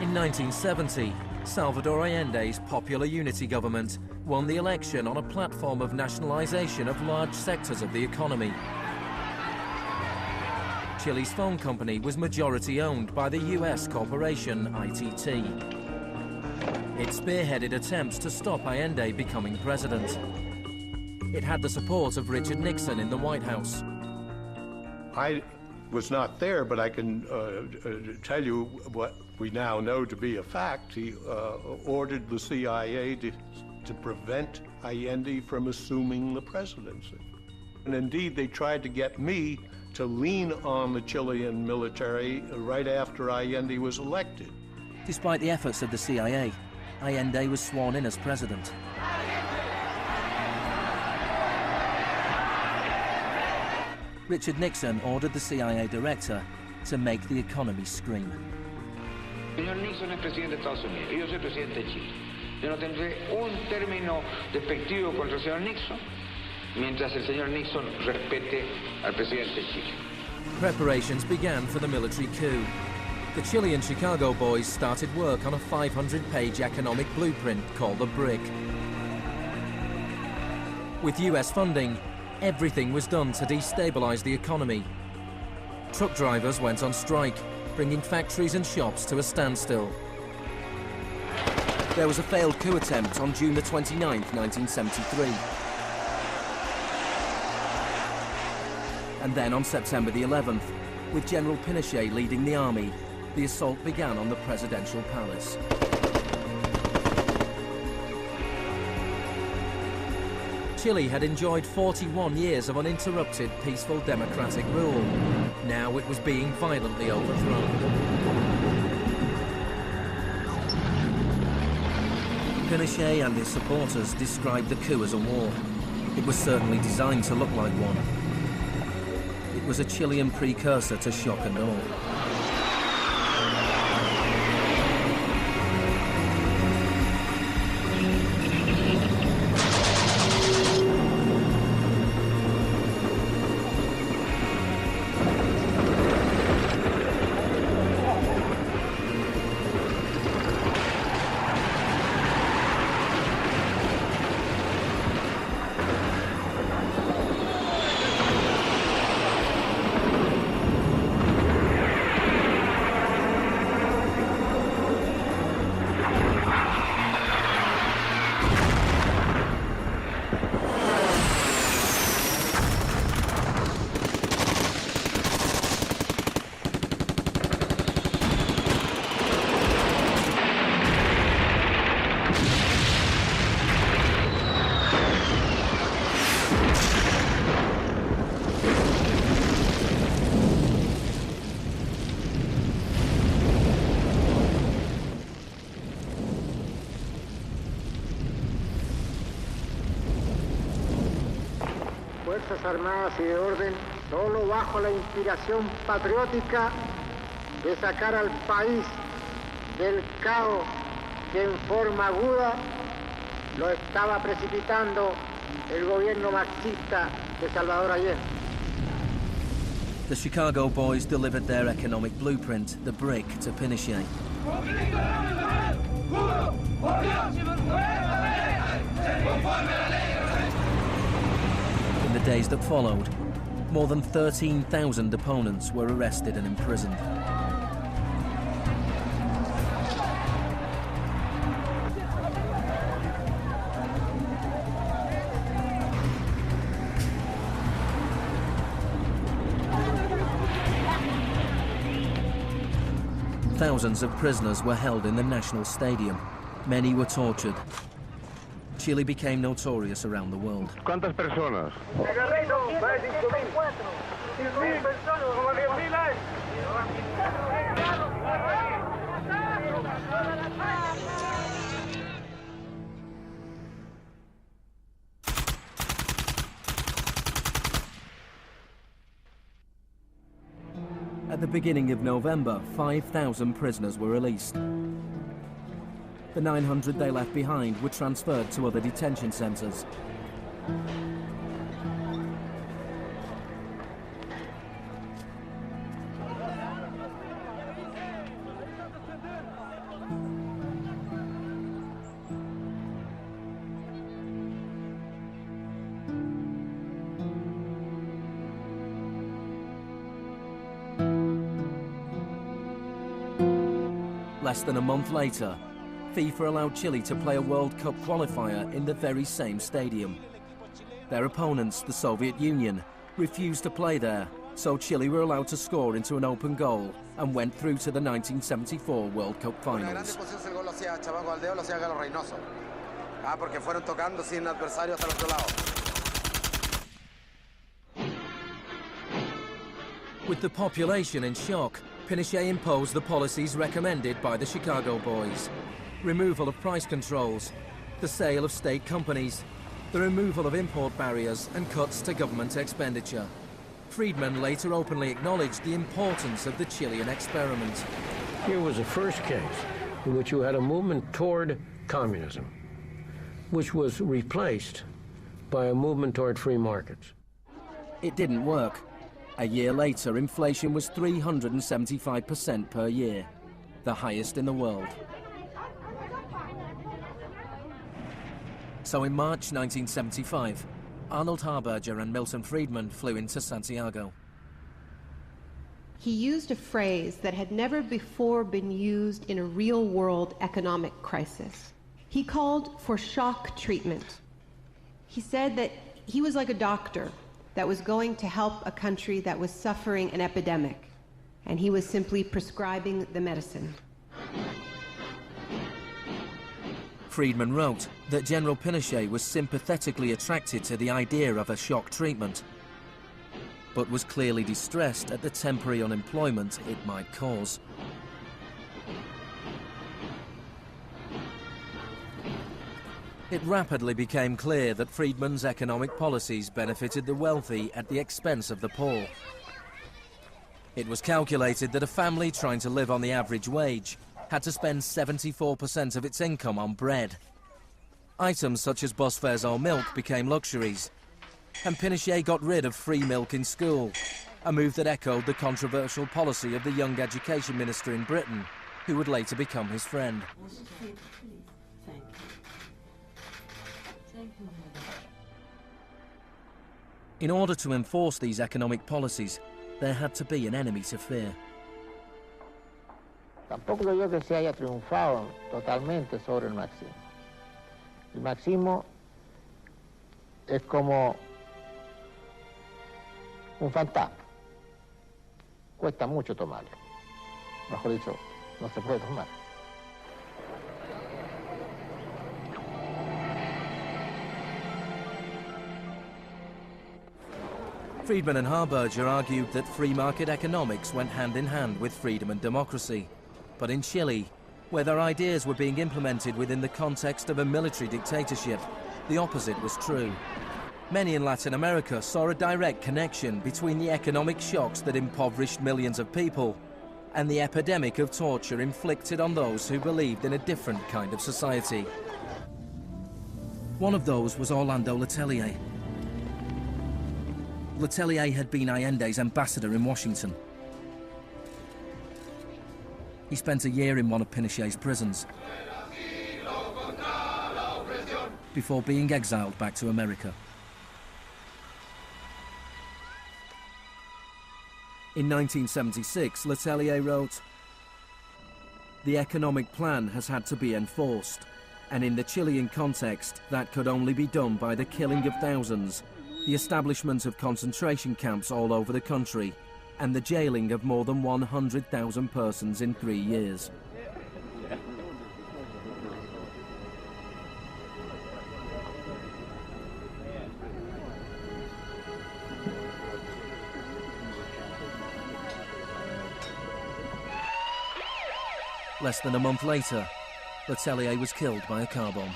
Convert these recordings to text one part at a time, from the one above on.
In 1970, Salvador Allende's Popular Unity government won the election on a platform of nationalization of large sectors of the economy. Chile's phone company was majority owned by the US corporation ITT. It spearheaded attempts to stop Allende becoming president. It had the support of Richard Nixon in the White House. I was not there, but I can tell you what we now know to be a fact. He ordered the CIA to prevent Allende from assuming the presidency. And indeed, they tried to get me to lean on the Chilean military right after Allende was elected. Despite the efforts of the CIA, Allende was sworn in as president. Richard Nixon ordered the CIA director to make the economy scream. Señor Nixon es presidente de Estados Unidos y yo soy presidente de Chile. Yo no tendré un término despectivo contra el señor Nixon mientras el señor Nixon respete al presidente de Chile. Preparations began for the military coup. The Chilean Chicago boys started work on a 500-page economic blueprint called the BRIC. With US funding, everything was done to destabilize the economy. Truck drivers went on strike, bringing factories and shops to a standstill. There was a failed coup attempt on June the 29th, 1973. And then on September the 11th, with General Pinochet leading the army, the assault began on the presidential palace. Chile had enjoyed 41 years of uninterrupted, peaceful democratic rule. Now it was being violently overthrown. Pinochet and his supporters described the coup as a war. It was certainly designed to look like one. It was a Chilean precursor to shock and awe. Fuerzas Armadas y de Orden, solo bajo la inspiración patriótica de sacar al país del caos que en forma aguda lo estaba precipitando el gobierno marxista de Salvador Allende. The Chicago boys delivered their economic blueprint, the BRIC, to Pinochet. In the days that followed, more than 13,000 opponents were arrested and imprisoned. Thousands of prisoners were held in the National Stadium. Many were tortured. Chile became notorious around the world. ¿Cuántas personas? At the beginning of November, 5,000 prisoners were released. The 900 they left behind were transferred to other detention centers. Less than a month later, FIFA allowed Chile to play a World Cup qualifier in the very same stadium. Their opponents, the Soviet Union, refused to play there, so Chile were allowed to score into an open goal and went through to the 1974 World Cup finals. With the population in shock, Pinochet imposed the policies recommended by the Chicago Boys. Removal of price controls, the sale of state companies, the removal of import barriers and cuts to government expenditure. Friedman later openly acknowledged the importance of the Chilean experiment. Here was a first case in which you had a movement toward communism, which was replaced by a movement toward free markets. It didn't work. A year later, inflation was 375% per year, the highest in the world. So in March 1975, Arnold Harberger and Milton Friedman flew into Santiago. He used a phrase that had never before been used in a real-world economic crisis. He called for shock treatment. He said that he was like a doctor that was going to help a country that was suffering an epidemic, and he was simply prescribing the medicine. Friedman wrote that General Pinochet was sympathetically attracted to the idea of a shock treatment, but was clearly distressed at the temporary unemployment it might cause. It rapidly became clear that Friedman's economic policies benefited the wealthy at the expense of the poor. It was calculated that a family trying to live on the average wage had to spend 74% of its income on bread. Items such as bus fares or milk became luxuries, and Pinochet got rid of free milk in school, a move that echoed the controversial policy of the young education minister in Britain, who would later become his friend. In order to enforce these economic policies, there had to be an enemy to fear. Tampoco creo yo que se haya triunfado totalmente sobre el marxismo. El marxismo es como un fantasma. Cuesta mucho tomarlo. Mejor dicho, no se puede tomar. Friedman and Harberger argued that free market economics went hand in hand with freedom and democracy. But in Chile, where their ideas were being implemented within the context of a military dictatorship, the opposite was true. Many in Latin America saw a direct connection between the economic shocks that impoverished millions of people and the epidemic of torture inflicted on those who believed in a different kind of society. One of those was Orlando Letelier. Letelier had been Allende's ambassador in Washington. He spent a year in one of Pinochet's prisons before being exiled back to America. In 1976, Letelier wrote, "The economic plan has had to be enforced, and in the Chilean context, that could only be done by the killing of thousands, the establishment of concentration camps all over the country, and the jailing of more than 100,000 persons in 3 years." Less than a month later, Letelier was killed by a car bomb.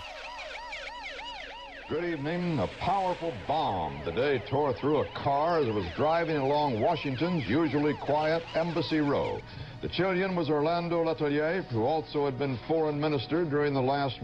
Good evening. A powerful bomb today tore through a car as it was driving along Washington's usually quiet Embassy Row. The Chilean was Orlando Letelier, who also had been foreign minister during the last